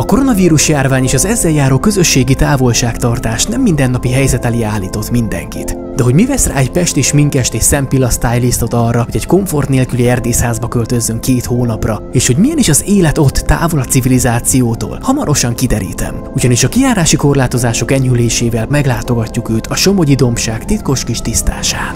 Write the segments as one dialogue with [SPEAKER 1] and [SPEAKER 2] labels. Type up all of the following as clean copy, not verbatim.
[SPEAKER 1] koronavírus járvány és az ezzel járó közösségi távolságtartás nem mindennapi helyzet elé állított mindenkit. De hogy mi vesz rá egy pesti sminkest és szempilla stylistot arra, hogy egy komfort nélküli erdészházba költözzön 2 hónapra, és hogy milyen is az élet ott távol a civilizációtól, hamarosan kiderítem. Ugyanis a kijárási korlátozások enyhülésével meglátogatjuk őt a Somogyi dombság titkos kis tisztásán.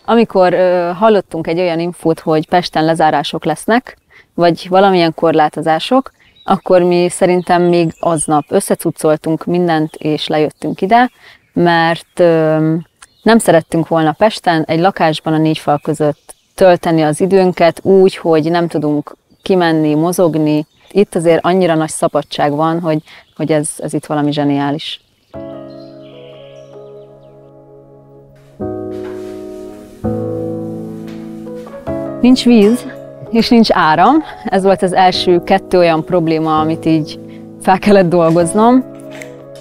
[SPEAKER 2] Amikor hallottunk egy olyan infót, hogy Pesten lezárások lesznek, vagy valamilyen korlátozások, akkor mi szerintem még aznap összecuccoltunk mindent, és lejöttünk ide, mert nem szerettünk volna Pesten egy lakásban a 4 fal között tölteni az időnket úgy, hogy nem tudunk kimenni, mozogni. Itt azért annyira nagy szabadság van, hogy ez itt valami zseniális. Nincs víz, és nincs áram. Ez volt az első 2 olyan probléma, amit így fel kellett dolgoznom.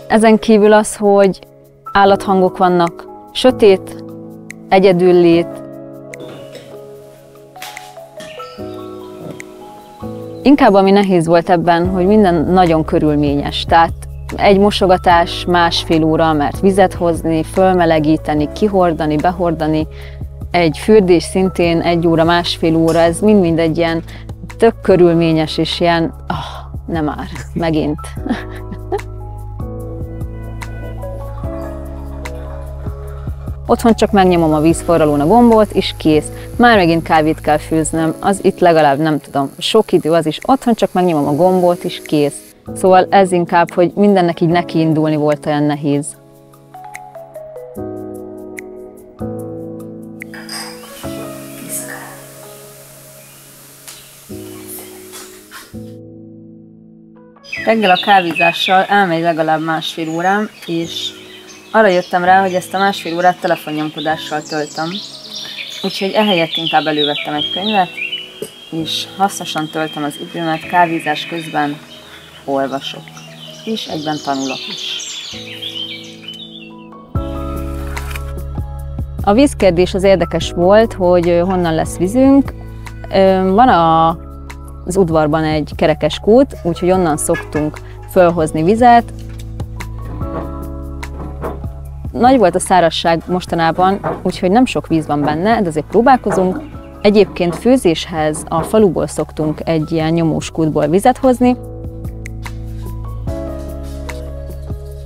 [SPEAKER 2] Ezen kívül az, hogy állathangok vannak, sötét, egyedüllét. Inkább ami nehéz volt ebben, hogy minden nagyon körülményes. Tehát egy mosogatás 1,5 óra, mert vizet hozni, fölmelegíteni, kihordani, behordani. Egy fürdés szintén 1 óra, 1,5 óra, ez mind egy ilyen tök körülményes és ilyen, nem már, megint. Otthon csak megnyomom a vízforralón a gombot, és kész. Már megint kávét kell főznöm, az itt legalább nem tudom, sok idő az is. Otthon csak megnyomom a gombot, és kész. Szóval ez inkább, hogy mindennek így neki indulni volt olyan nehéz. Reggel a kávézással elmegy legalább 1,5 órám, és arra jöttem rá, hogy ezt a 1,5 órát telefonnyomkodással töltöm. Úgyhogy ehelyett inkább elővettem egy könyvet, és hasznosan töltöm az időmet, kávézás közben olvasok, és egyben tanulok is. A vízkérdés az érdekes volt, hogy honnan lesz vízünk. Van az udvarban egy kerekes kút, úgyhogy onnan szoktunk fölhozni vizet. Nagy volt a szárazság mostanában, úgyhogy nem sok víz van benne, de azért próbálkozunk. Egyébként főzéshez a faluból szoktunk egy ilyen nyomós kútból vizet hozni.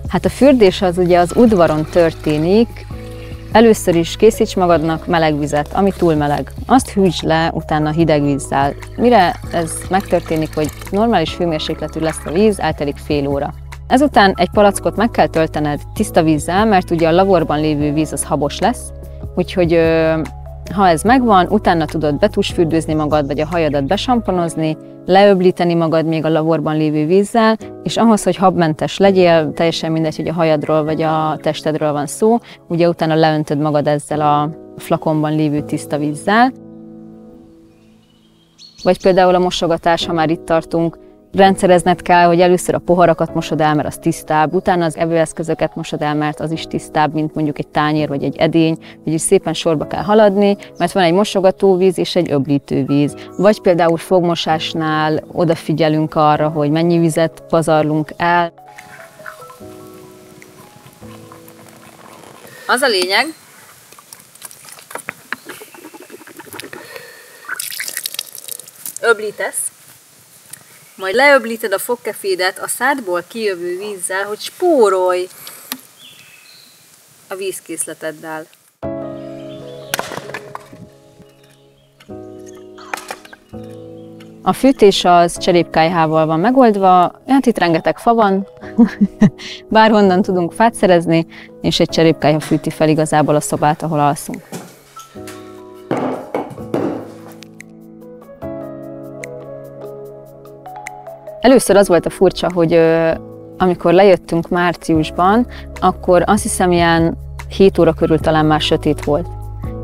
[SPEAKER 2] Hát a fürdés az ugye az udvaron történik. Először is készíts magadnak meleg vizet, ami túl meleg. Azt hűtsd le utána hideg vízzel. Mire ez megtörténik, hogy normális hőmérsékletű lesz a víz, eltelik fél óra. Ezután egy palackot meg kell töltened tiszta vízzel, mert ugye a lavorban lévő víz az habos lesz. Úgyhogy ha ez megvan, utána tudod betusfürdőzni magad, vagy a hajadat besamponozni, leöblíteni magad még a lavorban lévő vízzel, és ahhoz, hogy habmentes legyél, teljesen mindegy, hogy a hajadról vagy a testedről van szó, ugye utána leöntöd magad ezzel a flakonban lévő tiszta vízzel. Vagy például a mosogatás, ha már itt tartunk, rendszerezned kell, hogy először a poharakat mosod el, mert az tisztább, utána az evőeszközöket mosod el, mert az is tisztább, mint mondjuk egy tányér vagy egy edény, úgyhogy szépen sorba kell haladni, mert van egy mosogatóvíz és egy öblítővíz. Vagy például fogmosásnál odafigyelünk arra, hogy mennyi vizet pazarlunk el. Az a lényeg, öblítesz, majd leöblíted a fogkefédet a szádból kijövő vízzel, hogy spórolj a vízkészleteddel. A fűtés az cserépkályhával van megoldva, hát itt rengeteg fa van, bárhonnan tudunk fát szerezni, és egy cserépkályha fűti fel igazából a szobát, ahol alszunk. Először az volt a furcsa, hogy amikor lejöttünk márciusban, akkor azt hiszem ilyen 7 óra körül talán már sötét volt.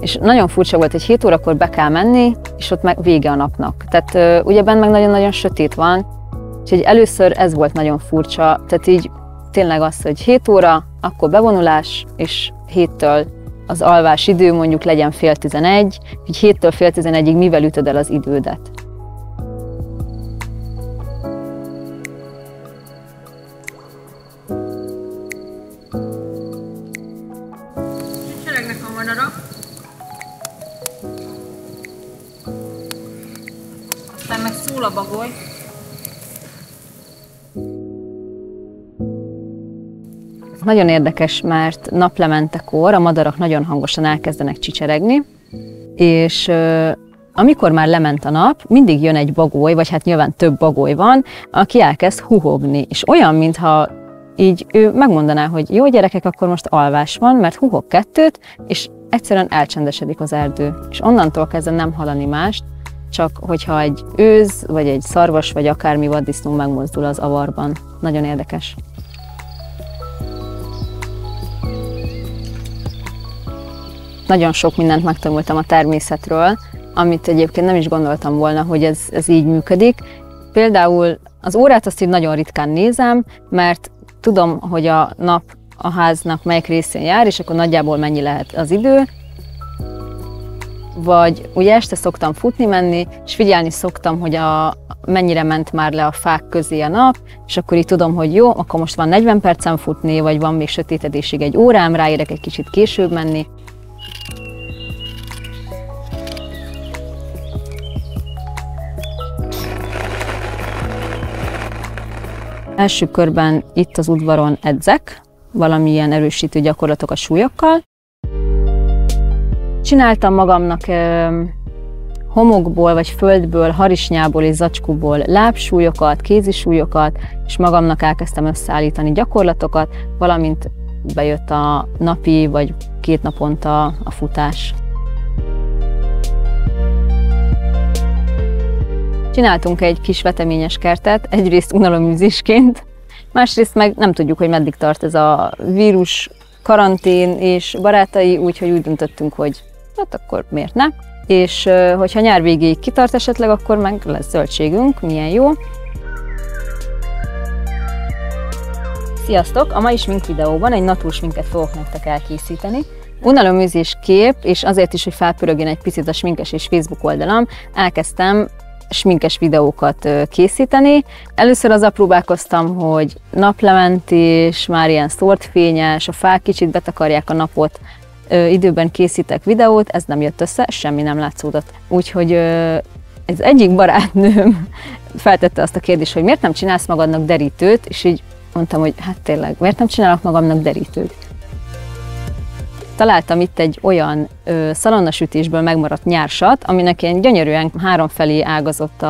[SPEAKER 2] És nagyon furcsa volt, hogy 7 órakor be kell menni, és ott meg vége a napnak. Tehát ugye benn meg nagyon-nagyon sötét van, úgyhogy először ez volt nagyon furcsa. Tehát így tényleg az, hogy 7 óra, akkor bevonulás, és 7-től az alvás idő mondjuk legyen fél 11, így 7-től fél 11-ig mivel ütöd el az idődet.
[SPEAKER 3] Cseregnek a madarak. Aztán meg szól a bagoly.
[SPEAKER 2] Nagyon érdekes, mert naplementekor a madarak nagyon hangosan elkezdenek csicseregni, és amikor már lement a nap, mindig jön egy bagoly, vagy hát nyilván több bagoly van, aki elkezd huhogni, és olyan, mintha így ő megmondaná, hogy jó gyerekek, akkor most alvás van, mert huhog 2, és egyszerűen elcsendesedik az erdő, és onnantól kezdve nem hallani mást, csak hogyha egy őz, vagy egy szarvas, vagy akármi vaddisznó megmozdul az avarban. Nagyon érdekes. Nagyon sok mindent megtanultam a természetről, amit egyébként nem is gondoltam volna, hogy ez így működik. Például az órát azt így nagyon ritkán nézem, mert tudom, hogy a nap a háznak melyik részén jár, és akkor nagyjából mennyi lehet az idő. Vagy ugye este szoktam futni menni, és figyelni szoktam, hogy mennyire ment már le a fák közé a nap, és akkor így tudom, hogy jó, akkor most van 40 percem futni, vagy van még sötétedésig 1 órám, ráérek egy kicsit később menni. Első körben itt az udvaron edzek, valamilyen erősítő gyakorlatok a súlyokkal. Csináltam magamnak homokból, vagy földből, harisnyából és zacskóból lábsúlyokat, kézisúlyokat, és magamnak elkezdtem összeállítani gyakorlatokat, valamint bejött a napi, vagy 2 naponta a futás. Csináltunk egy kis veteményes kertet, egyrészt unaloműzésként, másrészt meg nem tudjuk, hogy meddig tart ez a vírus, karantén és barátai, úgyhogy úgy döntöttünk, hogy hát akkor miért ne? És hogyha nyár végéig kitart esetleg, akkor meg lesz zöldségünk, milyen jó. Sziasztok! A mai smink videóban egy natúrsminket fogok nektek elkészíteni. Unaloműzés kép, és azért is, hogy felpörögjön egy picit a sminkes és Facebook oldalam, elkezdtem sminkes videókat készíteni. Először azzal próbálkoztam, hogy naplementés, már ilyen szórt fényes, a fák kicsit betakarják a napot, időben készítek videót, ez nem jött össze, semmi nem látszódott. Úgyhogy ez egyik barátnőm feltette azt a kérdést, hogy miért nem csinálsz magadnak derítőt, és így mondtam, hogy hát tényleg, miért nem csinálok magamnak derítőt? Találtam itt egy olyan szalonnasütésből megmaradt nyársat, aminek ilyen gyönyörűen 3 felé ágazott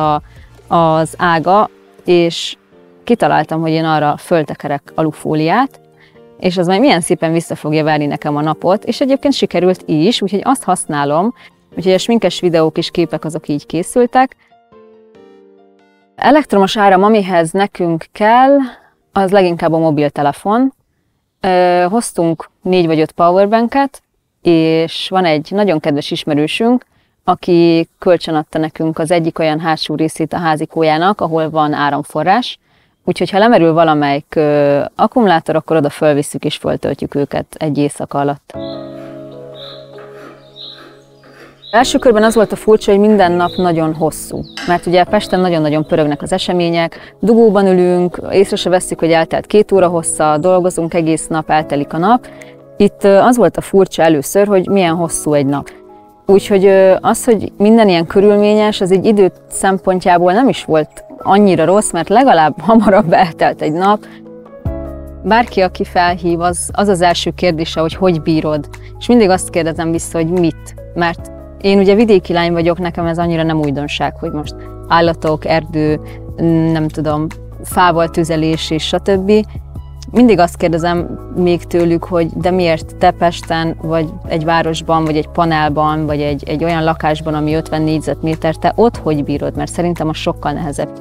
[SPEAKER 2] az ága, és kitaláltam, hogy én arra föltekerek alufóliát, és az majd milyen szépen vissza fogja verni nekem a napot, és egyébként sikerült is, úgyhogy azt használom, úgyhogy a sminkes videók és képek azok így készültek. Elektromos áram, amihez nekünk kell, az leginkább a mobiltelefon. Hoztunk 4 vagy 5 powerbanket, és van egy nagyon kedves ismerősünk, aki kölcsönadta nekünk az egyik olyan hátsó részét a házikójának, ahol van áramforrás. Úgyhogy ha lemerül valamelyik akkumulátor, akkor oda fölvisszük és föltöltjük őket egy éjszaka alatt. Első körben az volt a furcsa, hogy minden nap nagyon hosszú, mert ugye Pesten nagyon-nagyon pörögnek az események, dugóban ülünk, észre se vesszük, hogy eltelt 2 óra hossza, dolgozunk egész nap, eltelik a nap. Itt az volt a furcsa először, hogy milyen hosszú egy nap. Úgyhogy az, hogy minden ilyen körülményes, az így idő szempontjából nem is volt annyira rossz, mert legalább hamarabb eltelt egy nap. Bárki, aki felhív, az első kérdése, hogy bírod. És mindig azt kérdezem vissza, hogy mit. Mert én ugye vidéki lány vagyok, nekem ez annyira nem újdonság, hogy most állatok, erdő, nem tudom, fával tüzelés és stb. Mindig azt kérdezem még tőlük, hogy de miért te Pesten, vagy egy városban, vagy egy panelban, vagy egy olyan lakásban, ami 50 négyzetméter, te ott hogy bírod? Mert szerintem az sokkal nehezebb.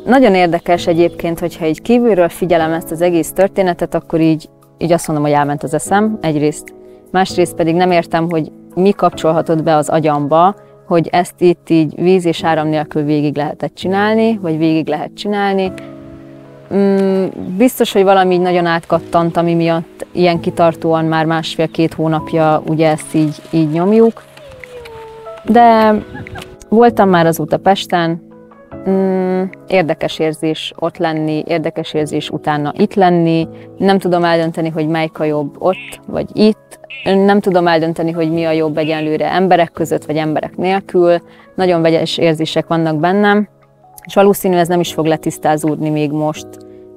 [SPEAKER 2] Nagyon érdekes egyébként, hogyha így kívülről figyelem ezt az egész történetet, akkor így azt mondom, hogy elment az eszem egyrészt. Másrészt pedig nem értem, hogy mi kapcsolhatott be az agyamba, hogy ezt itt így víz és áram nélkül végig lehetett csinálni, vagy végig lehet csinálni. Biztos, hogy valami így nagyon átkattant, ami miatt ilyen kitartóan már 1,5-2 hónapja ugye ezt így nyomjuk. De voltam már azóta Pesten, érdekes érzés ott lenni, érdekes érzés utána itt lenni. Nem tudom eldönteni, hogy melyik a jobb ott vagy itt. Nem tudom eldönteni, hogy mi a jobb egyenlőre emberek között vagy emberek nélkül. Nagyon vegyes érzések vannak bennem, és valószínű ez nem is fog letisztázódni még most,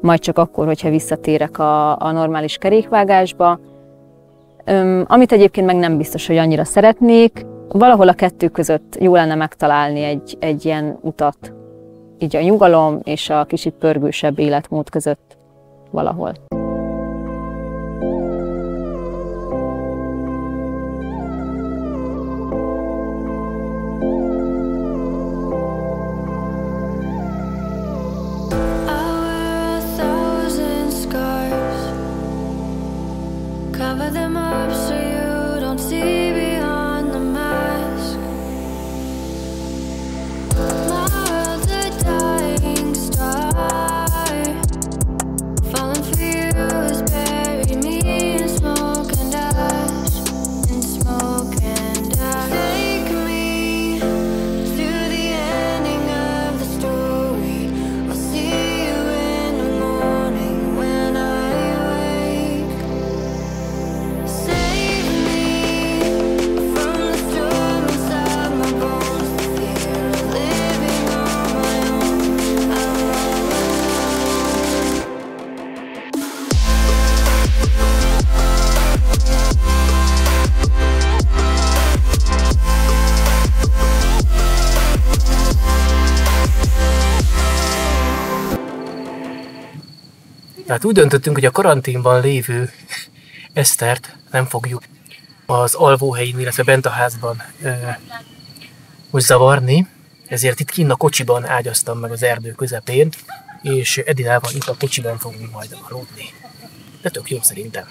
[SPEAKER 2] majd csak akkor, hogyha visszatérek a normális kerékvágásba. Amit egyébként meg nem biztos, hogy annyira szeretnék. Valahol a kettő között jó lenne megtalálni egy ilyen utat, így a nyugalom és a kicsit pörgősebb életmód között valahol.
[SPEAKER 1] Tehát úgy döntöttünk, hogy a karanténban lévő Esztert nem fogjuk az alvóhelyén, illetve bent a házban most zavarni, ezért itt kinn a kocsiban ágyaztam meg az erdő közepén, és Edinával itt a kocsiban fogunk majd aludni. De tök jó szerintem.